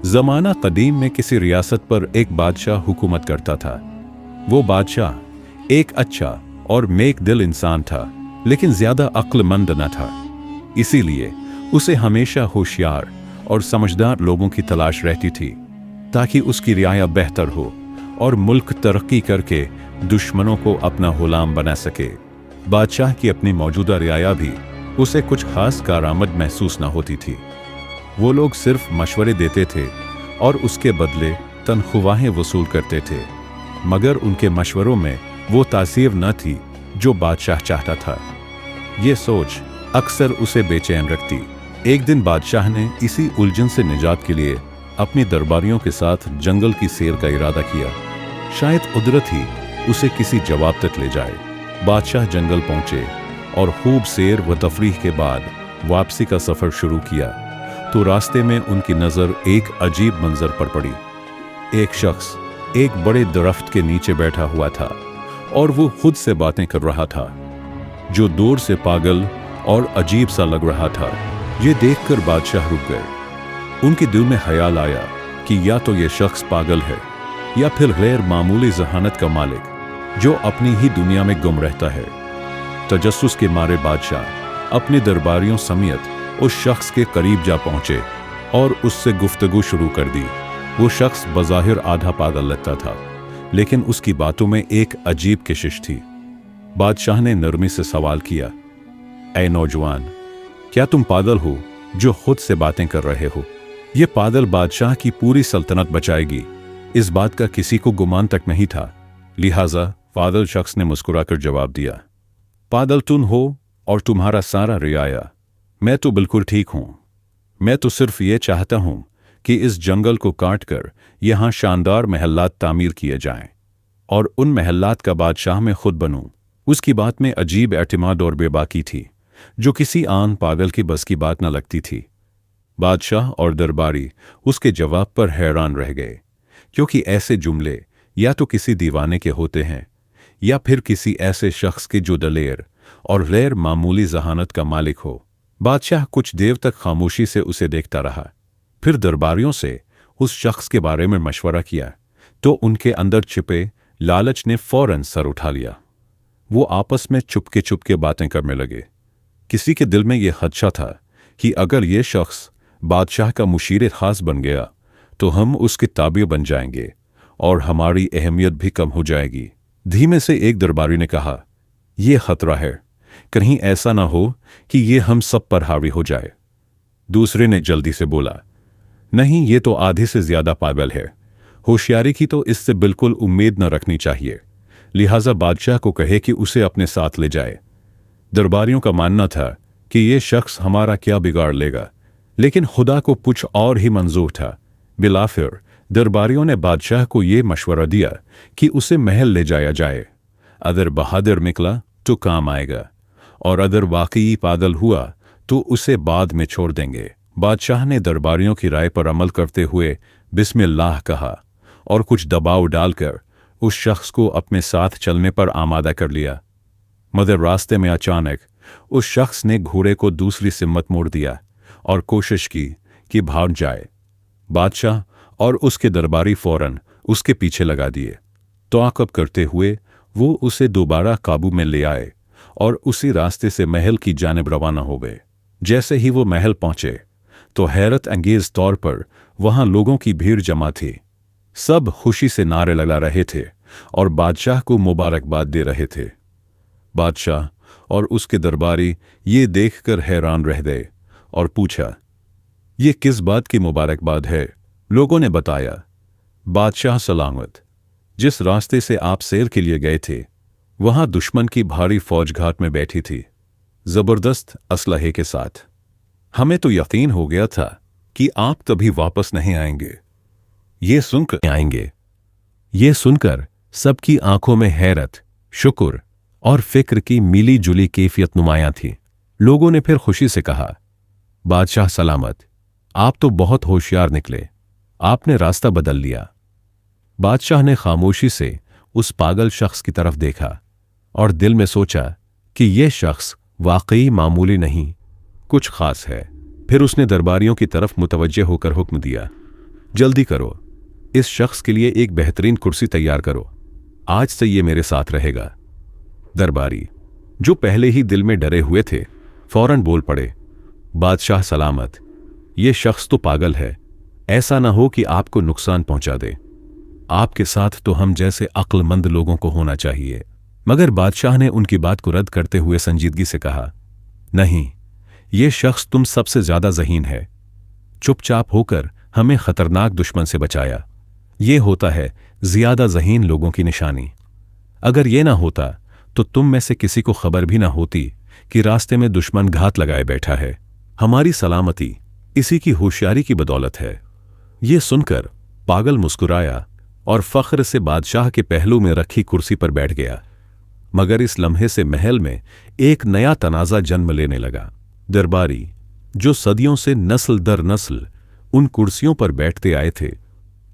जमाना कदीम में किसी रियासत पर एक बादशाह हुकूमत करता था। वो बादशाह एक अच्छा और नेक दिल इंसान था, लेकिन ज्यादा अक्लमंद न था। इसीलिए उसे हमेशा होशियार और समझदार लोगों की तलाश रहती थी, ताकि उसकी रियाया बेहतर हो और मुल्क तरक्की करके दुश्मनों को अपना गुलाम बना सके। बादशाह की अपनी मौजूदा रियाया भी उसे कुछ खास कारआमद महसूस न होती थी। वो लोग सिर्फ मशवरे देते थे और उसके बदले तनख्वाहें वसूल करते थे, मगर उनके मशवरों में वो तासीर न थी जो बादशाह चाहता था। ये सोच अक्सर उसे बेचैन रखती। एक दिन बादशाह ने इसी उलझन से निजात के लिए अपनी दरबारियों के साथ जंगल की सैर का इरादा किया। शायद कुदरत ही उसे किसी जवाब तक ले जाए। बादशाह जंगल पहुंचे और खूब सैर व तफरीह के बाद वापसी का सफर शुरू किया, तो रास्ते में उनकी नजर एक अजीब मंजर पर पड़ी। एक शख्स एक बड़े दरख्त के नीचे बैठा हुआ था और वो खुद से बातें कर रहा था, जो दूर से पागल और अजीब सा लग रहा था। ये देखकर बादशाह रुक गए। उनके दिल में ख्याल आया कि या तो ये शख्स पागल है या फिर गैर मामूली जहानत का मालिक, जो अपनी ही दुनिया में गुम रहता है। तजस्सुस के मारे बादशाह अपने दरबारियों समेत उस शख्स के करीब जा पहुंचे और उससे गुफ्तगू शुरू कर दी। वो शख्स बज़ाहिर आधा पागल लगता था, लेकिन उसकी बातों में एक अजीब कशिश थी। बादशाह ने नरमी से सवाल किया, ऐ नौजवान, क्या तुम पागल हो जो खुद से बातें कर रहे हो? ये पागल बादशाह की पूरी सल्तनत बचाएगी, इस बात का किसी को गुमान तक नहीं था। लिहाजा पागल शख्स ने मुस्कुराकर जवाब दिया, पागल तुम हो और तुम्हारा सारा रियाया। मैं तो बिल्कुल ठीक हूं। मैं तो सिर्फ ये चाहता हूं कि इस जंगल को काट कर यहां शानदार महल्लात तामीर किए जाएं और उन महल्लात का बादशाह मैं खुद बनूं। उसकी बात में अजीब एतमाद और बेबाकी थी, जो किसी आम पागल की बस की बात न लगती थी। बादशाह और दरबारी उसके जवाब पर हैरान रह गए, क्योंकि ऐसे जुमले या तो किसी दीवाने के होते हैं या फिर किसी ऐसे शख्स के जो दलेर और गैर मामूली जहानत का मालिक हो। बादशाह कुछ देर तक खामोशी से उसे देखता रहा, फिर दरबारियों से उस शख्स के बारे में मशवरा किया, तो उनके अंदर छिपे लालच ने फौरन सर उठा लिया। वो आपस में चुपके बातें करने लगे। किसी के दिल में यह खदशा था कि अगर ये शख्स बादशाह का मुशीर खास बन गया तो हम उसके ताबे बन जाएंगे और हमारी अहमियत भी कम हो जाएगी। धीमे से एक दरबारी ने कहा, यह खतरा है, कहीं ऐसा ना हो कि ये हम सब पर हावी हो जाए। दूसरे ने जल्दी से बोला, नहीं, ये तो आधे से ज्यादा पागल है। होशियारी की तो इससे बिल्कुल उम्मीद न रखनी चाहिए। लिहाजा बादशाह को कहे कि उसे अपने साथ ले जाए। दरबारियों का मानना था कि ये शख्स हमारा क्या बिगाड़ लेगा, लेकिन खुदा को कुछ और ही मंजूर था। बिलाफिर दरबारियों ने बादशाह को ये मशवरा दिया कि उसे महल ले जाया जाए। अगर बहादुर निकला तो काम आएगा, और अगर वाकई पागल हुआ तो उसे बाद में छोड़ देंगे। बादशाह ने दरबारियों की राय पर अमल करते हुए बिस्मिल्लाह कहा और कुछ दबाव डालकर उस शख्स को अपने साथ चलने पर आमादा कर लिया। मगर रास्ते में अचानक उस शख्स ने घोड़े को दूसरी सिमत मोड़ दिया और कोशिश की कि भाग जाए। बादशाह और उसके दरबारी फौरन उसके पीछे लगा दिए। तौक़ुब करते हुए वो उसे दोबारा काबू में ले आए और उसी रास्ते से महल की जानिब रवाना हो गए। जैसे ही वो महल पहुंचे तो हैरत अंगेज तौर पर वहां लोगों की भीड़ जमा थी। सब खुशी से नारे लगा रहे थे और बादशाह को मुबारकबाद दे रहे थे। बादशाह और उसके दरबारी ये देखकर हैरान रह गए और पूछा, ये किस बात की मुबारकबाद है? लोगों ने बताया, बादशाह सलामत, जिस रास्ते से आप सैर के लिए गए थे वहां दुश्मन की भारी फौज घाट में बैठी थी, जबरदस्त असलहे के साथ। हमें तो यकीन हो गया था कि आप कभी वापस नहीं आएंगे। ये सुनकर सबकी आंखों में हैरत, शुक्र और फिक्र की मिली जुली कैफियत नुमायां थी। लोगों ने फिर खुशी से कहा, बादशाह सलामत, आप तो बहुत होशियार निकले, आपने रास्ता बदल लिया। बादशाह ने खामोशी से उस पागल शख्स की तरफ देखा और दिल में सोचा कि यह शख्स वाकई मामूली नहीं, कुछ खास है। फिर उसने दरबारियों की तरफ मुतवज्जे होकर हुक्म दिया, जल्दी करो, इस शख्स के लिए एक बेहतरीन कुर्सी तैयार करो, आज से ये मेरे साथ रहेगा। दरबारी, जो पहले ही दिल में डरे हुए थे, फौरन बोल पड़े, बादशाह सलामत, ये शख्स तो पागल है, ऐसा ना हो कि आपको नुकसान पहुंचा दे। आपके साथ तो हम जैसे अक्लमंद लोगों को होना चाहिए। मगर बादशाह ने उनकी बात को रद्द करते हुए संजीदगी से कहा, नहीं, ये शख्स तुम सबसे ज्यादा ज़हीन है। चुपचाप होकर हमें खतरनाक दुश्मन से बचाया। ये होता है ज्यादा ज़हीन लोगों की निशानी। अगर ये ना होता तो तुम में से किसी को खबर भी ना होती कि रास्ते में दुश्मन घात लगाए बैठा है। हमारी सलामती इसी की होशियारी की बदौलत है। ये सुनकर पागल मुस्कुराया और फख्र से बादशाह के पहलू में रखी कुर्सी पर बैठ गया। मगर इस लम्हे से महल में एक नया तनाज़ा जन्म लेने लगा। दरबारी, जो सदियों से नस्ल दर नस्ल उन कुर्सियों पर बैठते आए थे,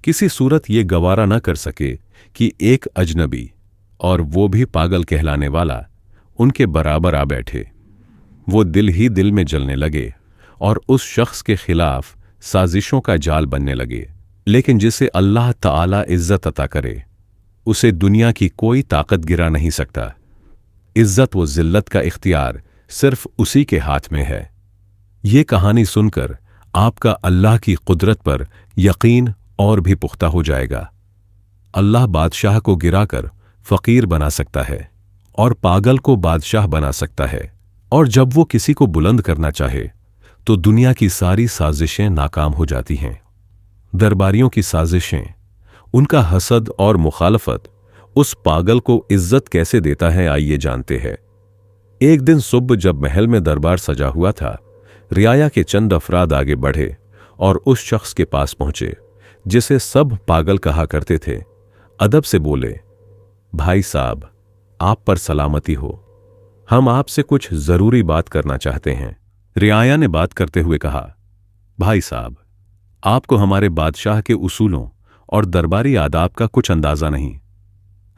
किसी सूरत ये गवारा न कर सके कि एक अजनबी, और वो भी पागल कहलाने वाला, उनके बराबर आ बैठे। वो दिल ही दिल में जलने लगे और उस शख्स के खिलाफ साजिशों का जाल बनने लगे। लेकिन जिसे अल्लाह ताला इज्जत अता करे, उसे दुनिया की कोई ताकत गिरा नहीं सकता। इज्जत व जिल्लत का इख्तियार सिर्फ उसी के हाथ में है। ये कहानी सुनकर आपका अल्लाह की कुदरत पर यकीन और भी पुख्ता हो जाएगा। अल्लाह बादशाह को गिराकर फकीर बना सकता है और पागल को बादशाह बना सकता है, और जब वो किसी को बुलंद करना चाहे तो दुनिया की सारी साजिशें नाकाम हो जाती हैं। दरबारियों की साजिशें, उनका हसद और मुखालफत उस पागल को इज्जत कैसे देता है, आइए जानते हैं। एक दिन सुबह जब महल में दरबार सजा हुआ था, रियाया के चंद अफराद आगे बढ़े और उस शख्स के पास पहुंचे जिसे सब पागल कहा करते थे। अदब से बोले, भाई साहब, आप पर सलामती हो, हम आपसे कुछ जरूरी बात करना चाहते हैं। रियाया ने बात करते हुए कहा, भाई साहब, आपको हमारे बादशाह के उसूलों और दरबारी आदाब का कुछ अंदाजा नहीं।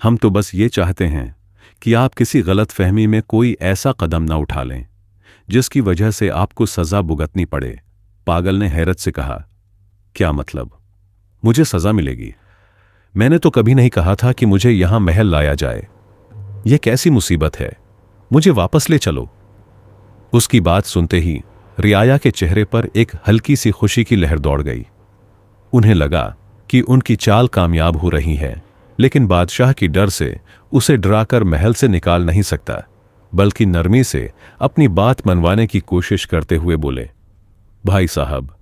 हम तो बस ये चाहते हैं कि आप किसी गलत फहमी में कोई ऐसा कदम ना उठा लें जिसकी वजह से आपको सजा भुगतनी पड़े। पागल ने हैरत से कहा, क्या मतलब, मुझे सजा मिलेगी? मैंने तो कभी नहीं कहा था कि मुझे यहां महल लाया जाए। यह कैसी मुसीबत है, मुझे वापस ले चलो। उसकी बात सुनते ही रियाया के चेहरे पर एक हल्की सी खुशी की लहर दौड़ गई। उन्हें लगा कि उनकी चाल कामयाब हो रही है, लेकिन बादशाह की डर से उसे डराकर महल से निकाल नहीं सकता, बल्कि नरमी से अपनी बात मनवाने की कोशिश करते हुए बोले, भाई साहब,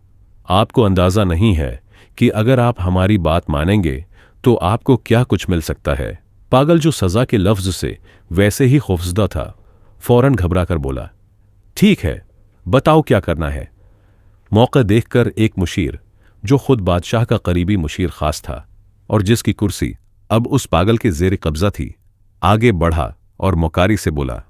आपको अंदाजा नहीं है कि अगर आप हमारी बात मानेंगे तो आपको क्या कुछ मिल सकता है। पागल, जो सजा के लफ्ज से वैसे ही खौफजदा था, फौरन घबराकर बोला, ठीक है, बताओ क्या करना है। मौका देखकर एक मुशीर, जो खुद बादशाह का करीबी मुशीर खास था और जिसकी कुर्सी अब उस पागल के जेर कब्जा थी, आगे बढ़ा और मुकारी से बोला,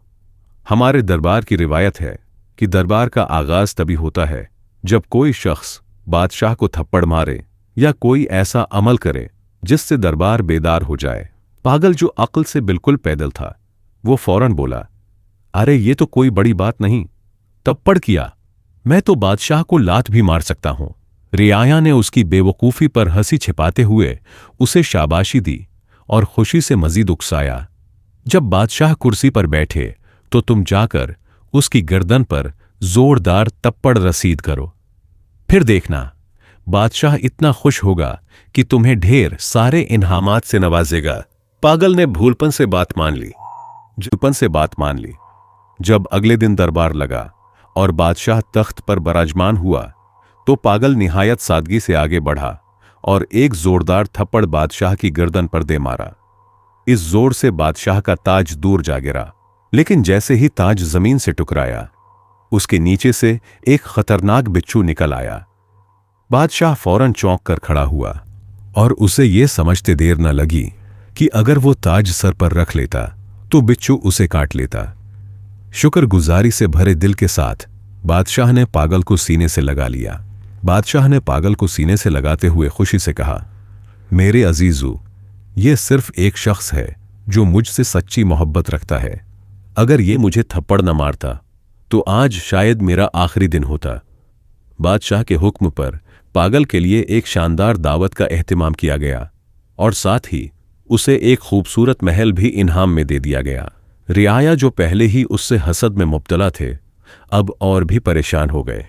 हमारे दरबार की रिवायत है कि दरबार का आगाज तभी होता है जब कोई शख्स बादशाह को थप्पड़ मारे या कोई ऐसा अमल करे जिससे दरबार बेदार हो जाए। पागल, जो अक्ल से बिल्कुल पैदल था, वो फौरन बोला, अरे ये तो कोई बड़ी बात नहीं, थप्पड़ किया, मैं तो बादशाह को लात भी मार सकता हूं। रियाया ने उसकी बेवकूफी पर हंसी छिपाते हुए उसे शाबाशी दी और खुशी से मजीद उकसाया, जब बादशाह कुर्सी पर बैठे तो तुम जाकर उसकी गर्दन पर जोरदार तप्पड़ रसीद करो, फिर देखना बादशाह इतना खुश होगा कि तुम्हें ढेर सारे इनामात से नवाजेगा। पागल ने भूलपन से बात मान ली। जब अगले दिन दरबार लगा और बादशाह तख्त पर बराजमान हुआ तो पागल निहायत सादगी से आगे बढ़ा और एक जोरदार थप्पड़ बादशाह की गर्दन पर दे मारा। इस जोर से बादशाह का ताज दूर जा गिरा, लेकिन जैसे ही ताज जमीन से टकराया, उसके नीचे से एक खतरनाक बिच्छू निकल आया। बादशाह फौरन चौंक कर खड़ा हुआ और उसे यह समझते देर न लगी कि अगर वो ताज सर पर रख लेता तो बिच्छू उसे काट लेता। शुक्रगुजारी से भरे दिल के साथ बादशाह ने पागल को सीने से लगा लिया। बादशाह ने पागल को सीने से लगाते हुए खुशी से कहा, मेरे अजीजू, ये सिर्फ एक शख्स है जो मुझसे सच्ची मोहब्बत रखता है। अगर ये मुझे थप्पड़ न मारता तो आज शायद मेरा आखिरी दिन होता। बादशाह के हुक्म पर पागल के लिए एक शानदार दावत का एहतिमाम किया गया और साथ ही उसे एक खूबसूरत महल भी इनाम में दे दिया गया। रियाया जो पहले ही उससे हसद में मुब्तला थे, अब और भी परेशान हो गए।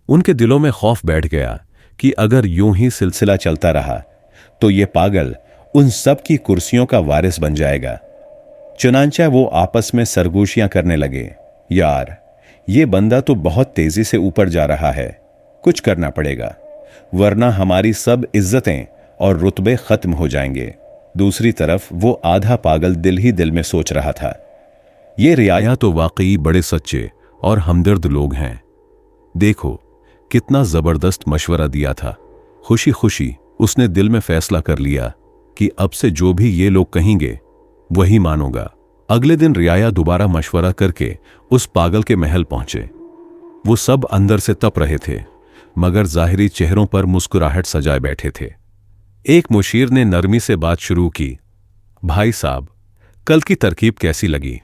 उनके दिलों में खौफ बैठ गया कि अगर यूं ही सिलसिला चलता रहा तो ये पागल उन सब की कुर्सियों का वारिस बन जाएगा। चुनांचा वो आपस में सरगोशियां करने लगे, यार ये बंदा तो बहुत तेजी से ऊपर जा रहा है, कुछ करना पड़ेगा वरना हमारी सब इज्जतें और रुतबे खत्म हो जाएंगे। दूसरी तरफ वो आधा पागल दिल ही दिल में सोच रहा था, ये रियाया तो वाकई बड़े सच्चे और हमदर्द लोग हैं। देखो कितना जबरदस्त मशवरा दिया था। खुशी खुशी उसने दिल में फैसला कर लिया कि अब से जो भी ये लोग कहेंगे वही मानूंगा। अगले दिन रियाया दोबारा मशवरा करके उस पागल के महल पहुंचे। वो सब अंदर से तप रहे थे मगर जाहिरी चेहरों पर मुस्कुराहट सजाए बैठे थे। एक मुशीर ने नरमी से बात शुरू की, भाई साहब कल की तरकीब कैसी लगी?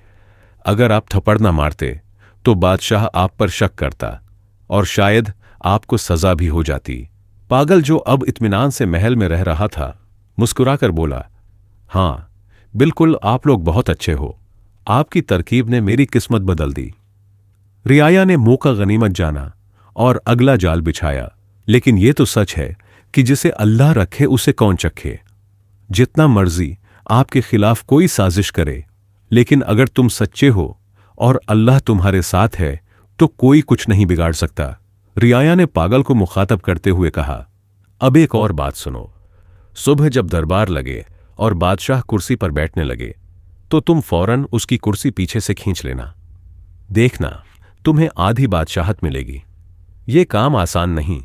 अगर आप थप्पड़ ना मारते तो बादशाह आप पर शक करता और शायद आपको सजा भी हो जाती। पागल जो अब इत्मीनान से महल में रह रहा था मुस्कुराकर बोला, हाँ बिल्कुल, आप लोग बहुत अच्छे हो, आपकी तरकीब ने मेरी किस्मत बदल दी। रियाया ने मौका गनीमत जाना और अगला जाल बिछाया। लेकिन यह तो सच है कि जिसे अल्लाह रखे उसे कौन चखे। जितना मर्जी आपके खिलाफ कोई साजिश करे, लेकिन अगर तुम सच्चे हो और अल्लाह तुम्हारे साथ है तो कोई कुछ नहीं बिगाड़ सकता। रियाया ने पागल को मुखातब करते हुए कहा, अब एक और बात सुनो। सुबह जब दरबार लगे और बादशाह कुर्सी पर बैठने लगे तो तुम फौरन उसकी कुर्सी पीछे से खींच लेना। देखना तुम्हें आधी बादशाहत मिलेगी। ये काम आसान नहीं,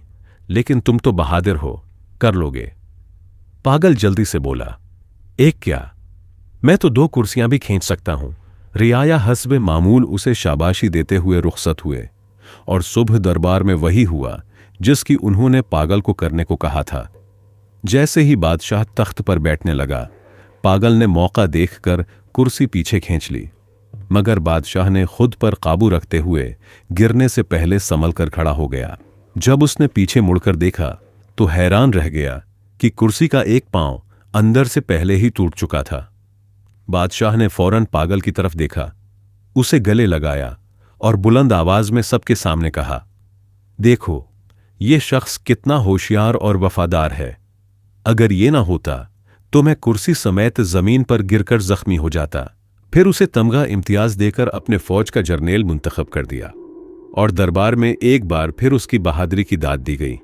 लेकिन तुम तो बहादुर हो, कर लोगे। पागल जल्दी से बोला, एक क्या, मैं तो 2 कुर्सियां भी खींच सकता हूं। रियाया हस्बे मामूल उसे शाबाशी देते हुए रुखसत हुए और सुबह दरबार में वही हुआ जिसकी उन्होंने पागल को करने को कहा था। जैसे ही बादशाह तख्त पर बैठने लगा, पागल ने मौका देखकर कुर्सी पीछे खींच ली, मगर बादशाह ने खुद पर काबू रखते हुए गिरने से पहले संभल कर खड़ा हो गया। जब उसने पीछे मुड़कर देखा तो हैरान रह गया कि कुर्सी का एक पांव अंदर से पहले ही टूट चुका था। बादशाह ने फौरन पागल की तरफ देखा, उसे गले लगाया और बुलंद आवाज में सबके सामने कहा, देखो ये शख्स कितना होशियार और वफादार है। अगर ये ना होता तो मैं कुर्सी समेत जमीन पर गिरकर जख्मी हो जाता। फिर उसे तमगा इम्तियाज देकर अपने फौज का जर्नेल मुंतखब कर दिया और दरबार में एक बार फिर उसकी बहादुरी की दाद दी गई।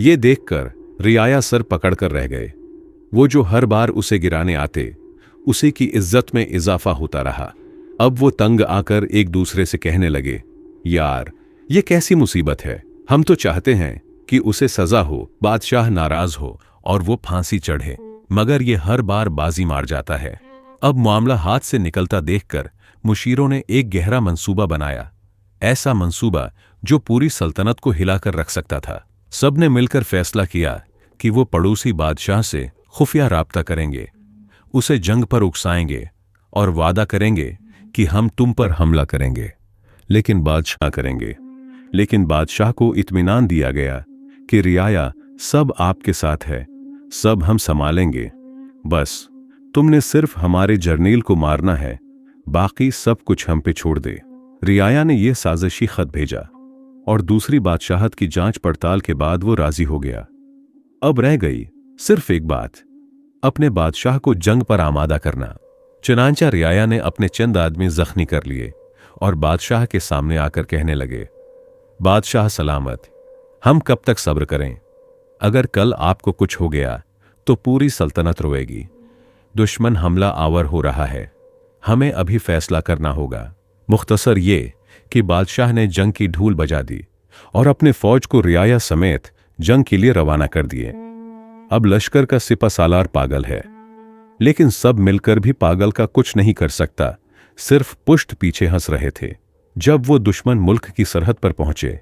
ये देखकर रियाया सर पकड़कर रह गए। वो जो हर बार उसे गिराने आते, उसी की इज्जत में इजाफा होता रहा। अब वो तंग आकर एक दूसरे से कहने लगे, यार ये कैसी मुसीबत है। हम तो चाहते हैं कि उसे सजा हो, बादशाह नाराज हो और वो फांसी चढ़े, मगर ये हर बार बाजी मार जाता है। अब मामला हाथ से निकलता देखकर मुशीरों ने एक गहरा मंसूबा बनाया, ऐसा मंसूबा जो पूरी सल्तनत को हिलाकर रख सकता था। सबने मिलकर फैसला किया कि वो पड़ोसी बादशाह से खुफिया राब्ता करेंगे, उसे जंग पर उकसाएंगे और वादा करेंगे कि हम तुम पर हमला करेंगे, लेकिन बादशाह को इत्मीनान दिया गया कि रियाया सब आपके साथ है, सब हम संभालेंगे, बस तुमने सिर्फ हमारे जर्नेल को मारना है, बाकी सब कुछ हम पे छोड़ दे। रियाया ने यह साजिशी खत भेजा और दूसरी बादशाहत की जांच पड़ताल के बाद वो राजी हो गया। अब रह गई सिर्फ एक बात, अपने बादशाह को जंग पर आमादा करना। चुनांचा रियाया ने अपने चंद आदमी जख्मी कर लिए और बादशाह के सामने आकर कहने लगे, बादशाह सलामत, हम कब तक सब्र करें? अगर कल आपको कुछ हो गया तो पूरी सल्तनत रोएगी। दुश्मन हमला आवर हो रहा है, हमें अभी फैसला करना होगा। मुख्तसर ये कि बादशाह ने जंग की ढूल बजा दी और अपने फौज को रियाया समेत जंग के लिए रवाना कर दिए। अब लश्कर का सिपा सालार पागल है, लेकिन सब मिलकर भी पागल का कुछ नहीं कर सकता, सिर्फ पुष्ट पीछे हंस रहे थे। जब वो दुश्मन मुल्क की सरहद पर पहुंचे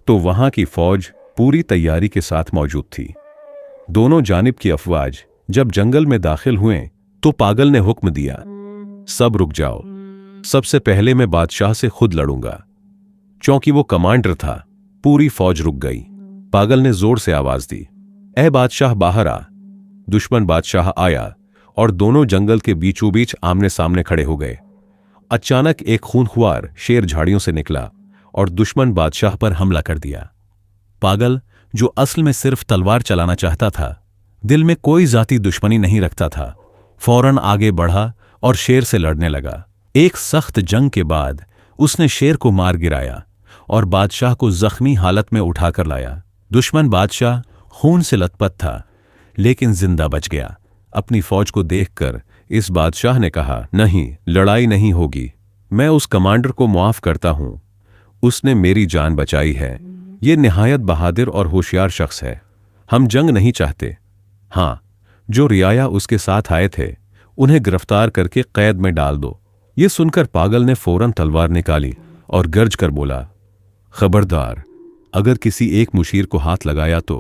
तो वहां की फौज पूरी तैयारी के साथ मौजूद थी। दोनों जानिब की अफवाज जब जंगल में दाखिल हुए तो पागल ने हुक्म दिया, सब रुक जाओ, सबसे पहले मैं बादशाह से खुद लड़ूंगा। चूंकि वो कमांडर था, पूरी फौज रुक गई। पागल ने जोर से आवाज दी, ए बादशाह बाहर आ। दुश्मन बादशाह आया और दोनों जंगल के बीचों बीच आमने सामने खड़े हो गए। अचानक एक खूंखार शेर झाड़ियों से निकला और दुश्मन बादशाह पर हमला कर दिया। पागल, जो असल में सिर्फ तलवार चलाना चाहता था, दिल में कोई जाती दुश्मनी नहीं रखता था, फौरन आगे बढ़ा और शेर से लड़ने लगा। एक सख्त जंग के बाद उसने शेर को मार गिराया और बादशाह को जख्मी हालत में उठाकर लाया। दुश्मन बादशाह खून से लथपथ था, लेकिन जिंदा बच गया। अपनी फौज को देखकर इस बादशाह ने कहा, नहीं, लड़ाई नहीं होगी। मैं उस कमांडर को मुआफ करता हूं, उसने मेरी जान बचाई है। ये निहायत बहादुर और होशियार शख्स है। हम जंग नहीं चाहते। हाँ, जो रियाया उसके साथ आए थे उन्हें गिरफ्तार करके कैद में डाल दो। ये सुनकर पागल ने फौरन तलवार निकाली और गरज कर बोला, खबरदार, अगर किसी एक मुशीर को हाथ लगाया तो।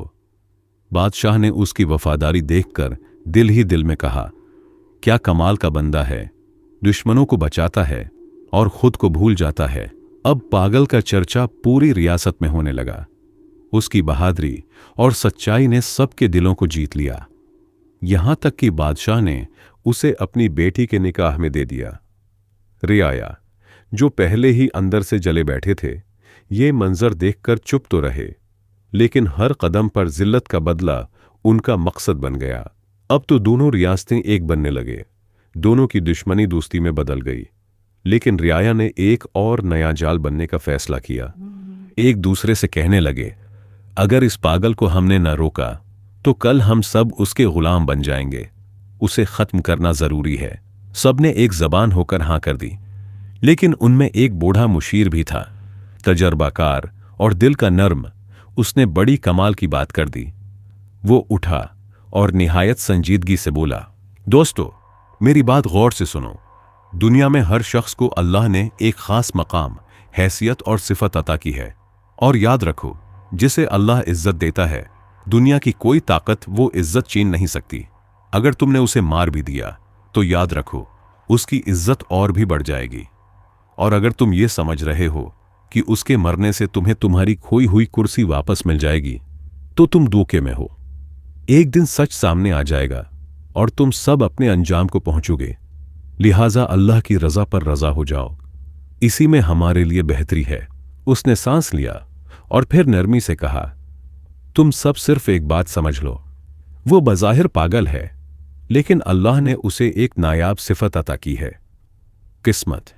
बादशाह ने उसकी वफादारी देखकर दिल ही दिल में कहा, क्या कमाल का बंदा है, दुश्मनों को बचाता है और खुद को भूल जाता है। अब पागल का चर्चा पूरी रियासत में होने लगा। उसकी बहादुरी और सच्चाई ने सबके दिलों को जीत लिया। यहां तक कि बादशाह ने उसे अपनी बेटी के निकाह में दे दिया। रियाया, जो पहले ही अंदर से जले बैठे थे, ये मंजर देखकर चुप तो रहे, लेकिन हर कदम पर जिल्लत का बदला उनका मकसद बन गया। अब तो दोनों रियासतें एक बनने लगे। दोनों की दुश्मनी दोस्ती में बदल गई। लेकिन रियाया ने एक और नया जाल बनने का फैसला किया। एक दूसरे से कहने लगे, अगर इस पागल को हमने न रोका तो कल हम सब उसके गुलाम बन जाएंगे। उसे खत्म करना जरूरी है। सबने एक जबान होकर हां कर दी। लेकिन उनमें एक बूढ़ा मुशीर भी था, तजर्बाकार और दिल का नर्म। उसने बड़ी कमाल की बात कर दी। वो उठा और निहायत संजीदगी से बोला, दोस्तों, मेरी बात गौर से सुनो। दुनिया में हर शख्स को अल्लाह ने एक खास मकाम, हैसियत और सिफत अता की है। और याद रखो, जिसे अल्लाह इज्जत देता है, दुनिया की कोई ताकत वो इज्जत छीन नहीं सकती। अगर तुमने उसे मार भी दिया तो याद रखो, उसकी इज्जत और भी बढ़ जाएगी। और अगर तुम ये समझ रहे हो कि उसके मरने से तुम्हें तुम्हारी खोई हुई कुर्सी वापस मिल जाएगी, तो तुम धोखे में हो। एक दिन सच सामने आ जाएगा और तुम सब अपने अंजाम को पहुंचोगे। लिहाजा अल्लाह की रजा पर रजा हो जाओ, इसी में हमारे लिए बेहतरी है। उसने सांस लिया और फिर नरमी से कहा, तुम सब सिर्फ एक बात समझ लो, वो बज़ाहिर पागल है, लेकिन अल्लाह ने उसे एक नायाब सिफत अता की है, किस्मत।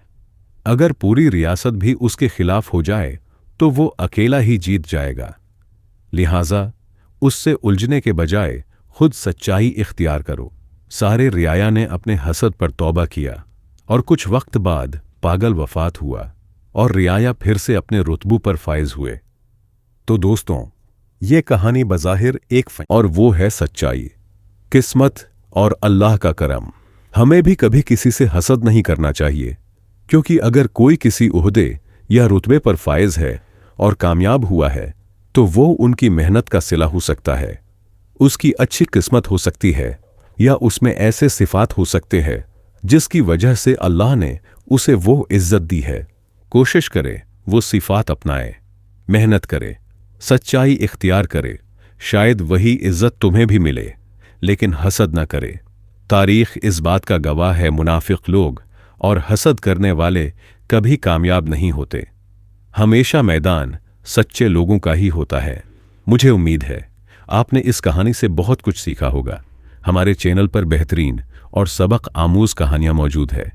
अगर पूरी रियासत भी उसके खिलाफ हो जाए तो वो अकेला ही जीत जाएगा। लिहाजा उससे उलझने के बजाय खुद सच्चाई इख्तियार करो। सारे रियाया ने अपने हसद पर तौबा किया और कुछ वक्त बाद पागल वफात हुआ और रियाया फिर से अपने रुतबू पर फायज हुए। तो दोस्तों, ये कहानी बज़ाहिर एक और वो है सच्चाई, किस्मत और अल्लाह का करम। हमें भी कभी किसी से हसद नहीं करना चाहिए, क्योंकि अगर कोई किसी ओहदे या रुतबे पर फायज है और कामयाब हुआ है तो वो उनकी मेहनत का सिला हो सकता है, उसकी अच्छी किस्मत हो सकती है, या उसमें ऐसे सिफात हो सकते हैं जिसकी वजह से अल्लाह ने उसे वो इज्जत दी है। कोशिश करे वो सिफात अपनाए, मेहनत करे, सच्चाई इख्तियार करे, शायद वही इज्जत तुम्हें भी मिले। लेकिन हसद न करे। तारीख इस बात का गवाह है, मुनाफिक लोग और हसद करने वाले कभी कामयाब नहीं होते। हमेशा मैदान सच्चे लोगों का ही होता है। मुझे उम्मीद है आपने इस कहानी से बहुत कुछ सीखा होगा। हमारे चैनल पर बेहतरीन और सबक आमूज कहानियां मौजूद है।